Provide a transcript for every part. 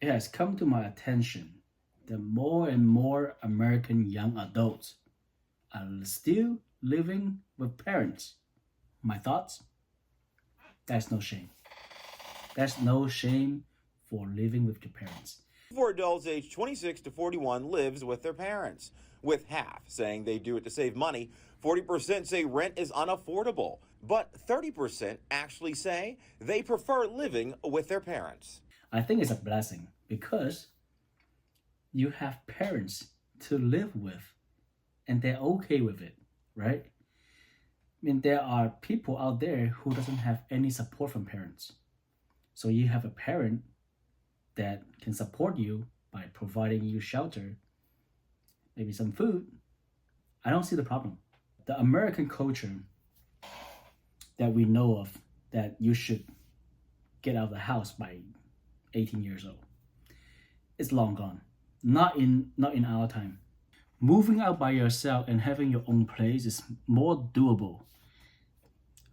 it has come to my attention that more and more American young adults are still living with parents. My thoughts? That's no shame. That's no shame for living with your parents. For adults aged 26 to 41 lives with their parents, with half saying they do it to save money. 40% say rent is unaffordable, but 30% actually say they prefer living with their parents. I think it's a blessing because you have parents to live with and they're okay with it, right? I mean, there are people out there who doesn't have any support from parents. So you have a parent that can support you by providing you shelter, maybe some food. I don't see the problem. The American culture that we know of, that you should get out of the house by 18 years old, is long gone. Not in our time. Moving out by yourself and having your own place is more doable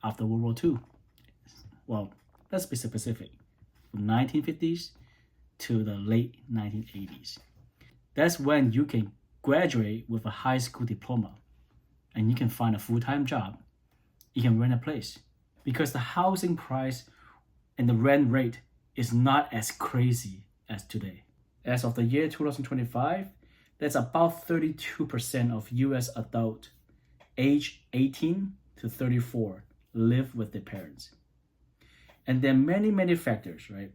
after World War II. Well, let's be specific. From 1950s to the late 1980s. That's when you can graduate with a high school diploma and you can find a full-time job. You can rent a place because the housing price and the rent rate is not as crazy as today. As of the year 2025, that's about 32% of US adults age 18 to 34 live with their parents. And there are many factors, right?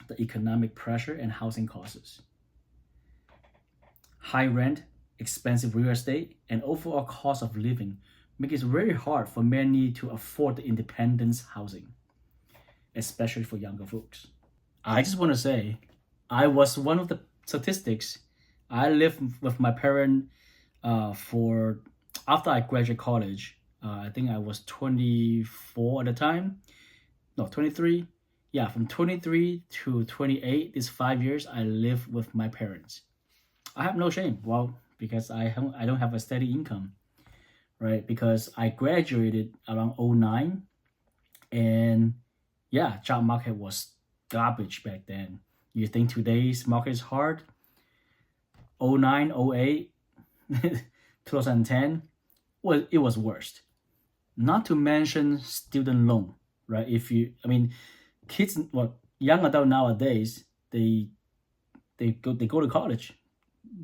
The economic pressure and housing costs. High rent, expensive real estate, and overall cost of living make it very hard for many to afford the independence housing, especially for younger folks. I just want to say, I was one of the statistics. I lived with my parent for after I graduated college. I think I was 24 at the time. No, 23. Yeah, from 23 to 28, these 5 years, I lived with my parents. I have no shame. Well, because I don't have a steady income, right? Because I graduated around 09, and yeah, job market was garbage back then. You think today's market is hard? 09, 08, 2010, well, it was worst. Not to mention student loan, right? Kids, young adult nowadays, they go to college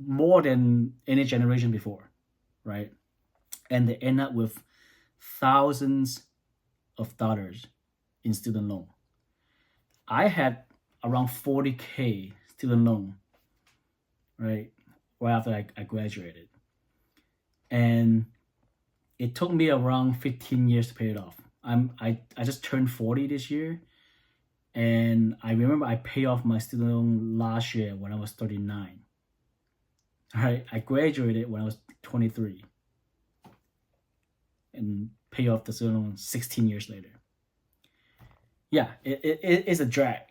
more than any generation before, right? And they end up with thousands of dollars in student loan. I had around 40K student loan, right after I graduated. And it took me around 15 years to pay it off. I just turned 40 this year. And I remember I paid off my student loan last year when I was 39. All right, I graduated when I was 23. And pay off the student loan 16 years later. Yeah, it is a drag.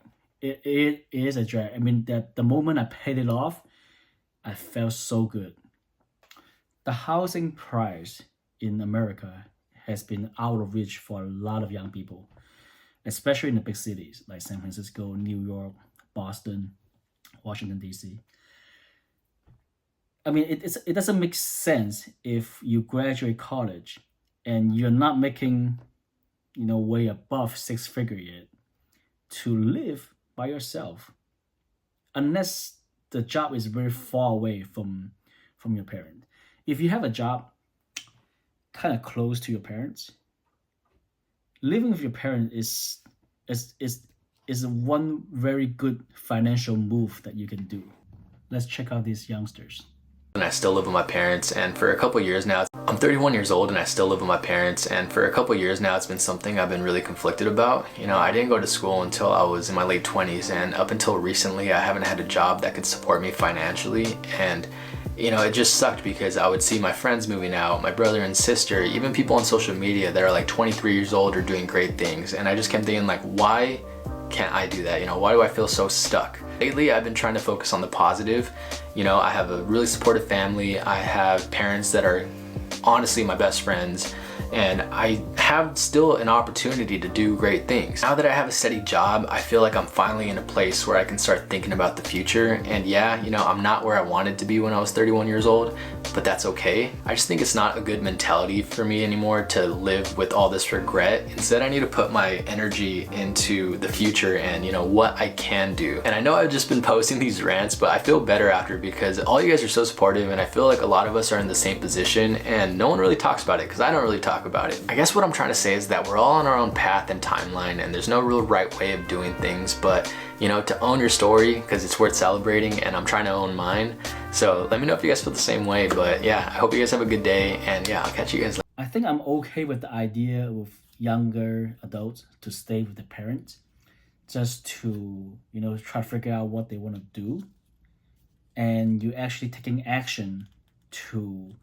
It is a drag. I mean, that the moment I paid it off, I felt so good. The housing price in America has been out of reach for a lot of young people, especially in the big cities like San Francisco, New York, Boston, Washington, D.C. I mean, it doesn't make sense if you graduate college and you're not making, way above 6-figure yet, to live by yourself, unless the job is very far away from your parent. If you have a job kind of close to your parents, living with your parent is one very good financial move that you can do. Let's check out these youngsters. And I still live with my parents, and for a couple years now, I'm 31 years old and I still live with my parents, and for a couple years now it's been something I've been really conflicted about. I didn't go to school until I was in my late 20s, and up until recently I haven't had a job that could support me financially, and it just sucked because I would see my friends moving out, my brother and sister, even people on social media that are like 23 years old are doing great things, and I just kept thinking, like, why can't I do that? Why do I feel so stuck? Lately, I've been trying to focus on the positive. I have a really supportive family. I have parents that are honestly my best friends, and I have still an opportunity to do great things. Now that I have a steady job, I feel like I'm finally in a place where I can start thinking about the future. And yeah, you know, I'm not where I wanted to be when I was 31 years old, but that's okay. I just think it's not a good mentality for me anymore to live with all this regret. Instead, I need to put my energy into the future and, you know, what I can do. And I know I've just been posting these rants, but I feel better after, because all you guys are so supportive, and I feel like a lot of us are in the same position and no one really talks about it because I don't really talk about it. I guess what I'm trying to say is that we're all on our own path and timeline, and there's no real right way of doing things, but you know, to own your story because it's worth celebrating, and I'm trying to own mine. So let me know if you guys feel the same way. But yeah, I hope you guys have a good day, and yeah, I'll catch you guys later. I think I'm okay with the idea of younger adults to stay with the parents just to, you know, try to figure out what they want to do, and you actually taking action to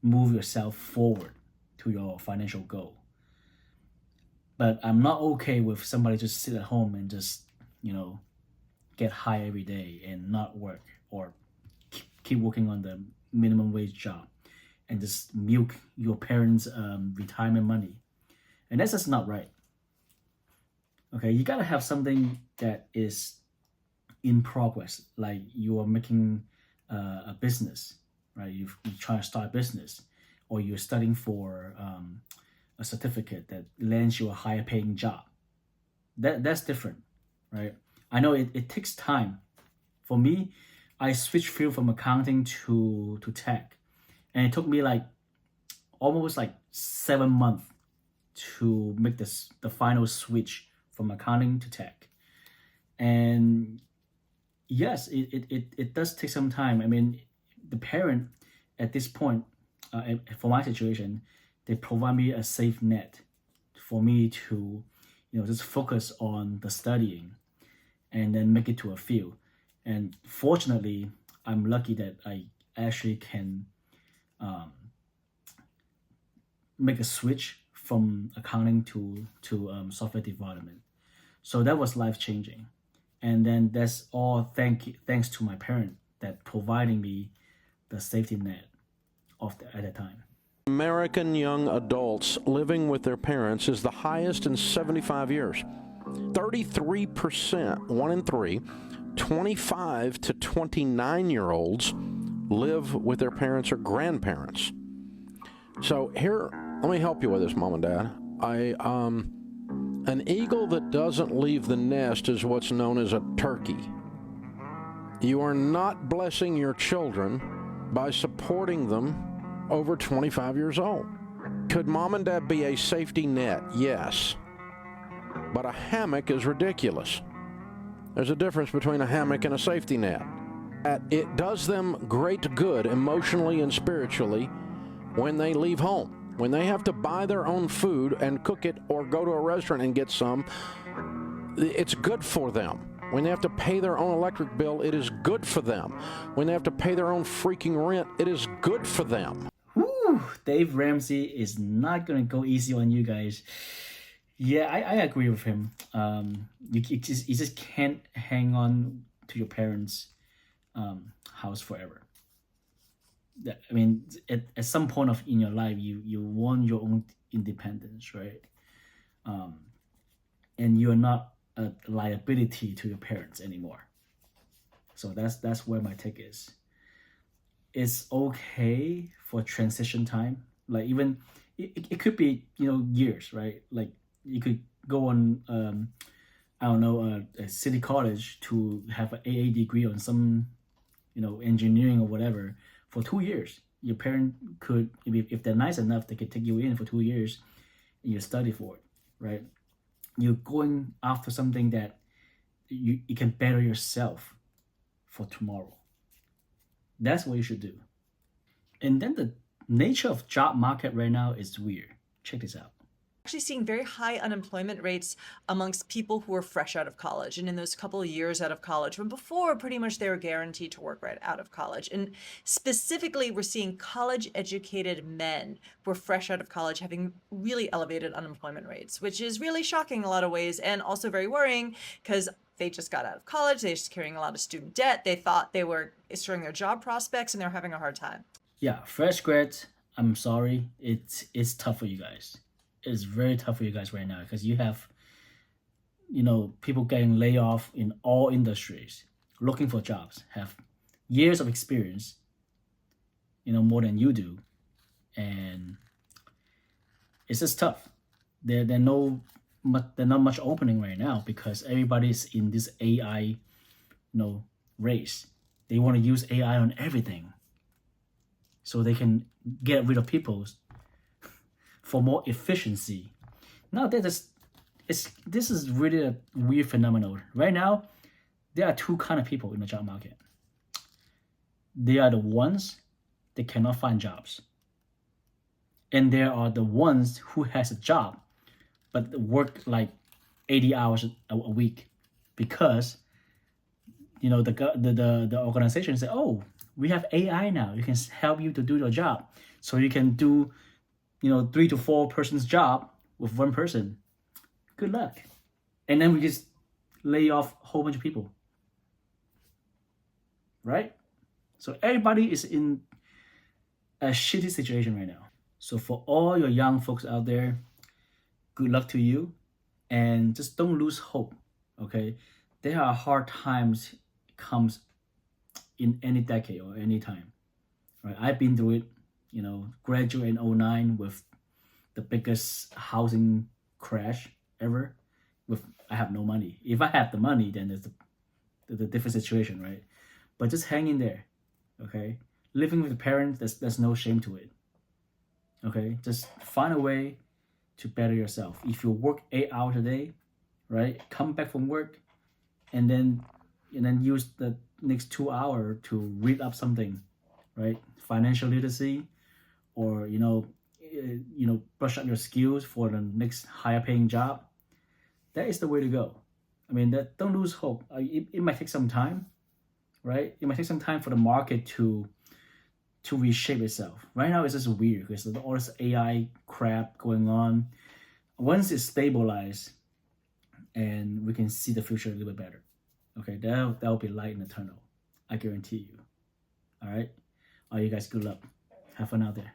move yourself forward to your financial goal. But I'm not okay with somebody just sit at home and just, you know, get high every day and not work, or keep working on the minimum wage job and just milk your parents' retirement money. And that's just not right. Okay, you gotta have something that is in progress, like you are making a business, right? You're trying to start a business, or you're studying for a certificate that lands you a higher paying job. That's different, right? I know it takes time. For me, I switched field from accounting to tech, and it took me like almost like 7 months to make the final switch from accounting to tech. And yes, it does take some time. I mean, the parent at this point, for my situation, they provide me a safe net for me to, you know, just focus on the studying and then make it to a field. And fortunately, I'm lucky that I actually can make a switch from accounting to software development. So that was life changing. And then that's all thanks to my parent that providing me the safety net at that time. American young adults living with their parents is the highest in 75 years. 33%, 1 in 3, 25 to 29-year-olds live with their parents or grandparents. So here, let me help you with this, Mom and Dad. An eagle that doesn't leave the nest is what's known as a turkey. You are not blessing your children by supporting them over 25 years old. Could Mom and Dad be a safety net? Yes. But a hammock is ridiculous. There's a difference between a hammock and a safety net. It does them great good emotionally and spiritually when they leave home. When they have to buy their own food and cook it, or go to a restaurant and get some, it's good for them. When they have to pay their own electric bill, it is good for them. When they have to pay their own freaking rent, it is good for them. Whew, Dave Ramsey is not going to go easy on you guys. Yeah, I agree with him. You just can't hang on to your parents' house forever. I mean, at some point in your life, you want your own independence, right? And you're not a liability to your parents anymore. So that's where my take is. It's okay for transition time. Like even it could be, you know, years, right? Like you could go on I don't know, a city college to have an AA degree on some, you know, engineering or whatever for 2 years. Your parent could, if they're nice enough, they could take you in for 2 years and you study for it, right? You're going after something that you can better yourself for tomorrow. That's what you should do. And then the nature of job market right now is weird. Check this out. Actually seeing very high unemployment rates amongst people who are fresh out of college and in those couple of years out of college, when before pretty much they were guaranteed to work right out of college. And specifically, we're seeing college educated men who are fresh out of college having really elevated unemployment rates, which is really shocking in a lot of ways and also very worrying because they just got out of college, they're just carrying a lot of student debt, they thought they were assuring their job prospects and they're having a hard time. Yeah, fresh grads, I'm sorry, it's tough for you guys. It's very tough for you guys right now because you have, people getting laid off in all industries, looking for jobs, have years of experience, more than you do, and it's just tough. They're not much opening right now because everybody's in this AI, race. They want to use AI on everything, so they can get rid of people for more efficiency. Now this is really a weird phenomenon. Right now, there are two kind of people in the job market. They are the ones that cannot find jobs. And there are the ones who has a job, but work like 80 hours a week because, the organization say, oh, we have AI now. You can help you to do your job. So you can do, 3 to 4 persons job with one person. Good luck. And then we just lay off a whole bunch of people. Right? So everybody is in a shitty situation right now. So for all your young folks out there, good luck to you. And just don't lose hope. Okay? There are hard times comes in any decade or any time. Right? I've been through it, graduate in 2009 with the biggest housing crash ever. I have no money. If I have the money, then it's the different situation, right? But just hang in there, okay? Living with parents, there's no shame to it, okay? Just find a way to better yourself. If you work 8 hours a day, right? Come back from work, and then use the next 2 hours to read up something, right? Financial literacy, or brush up your skills for the next higher paying job. That is the way to go. I mean, don't lose hope. It might take some time, right? It might take some time for the market to reshape itself. Right now, it's just weird because all this AI crap going on. Once it's stabilized, and we can see the future a little bit better, okay, that'll be light in the tunnel. I guarantee you. All right, you guys, good luck. Have fun out there.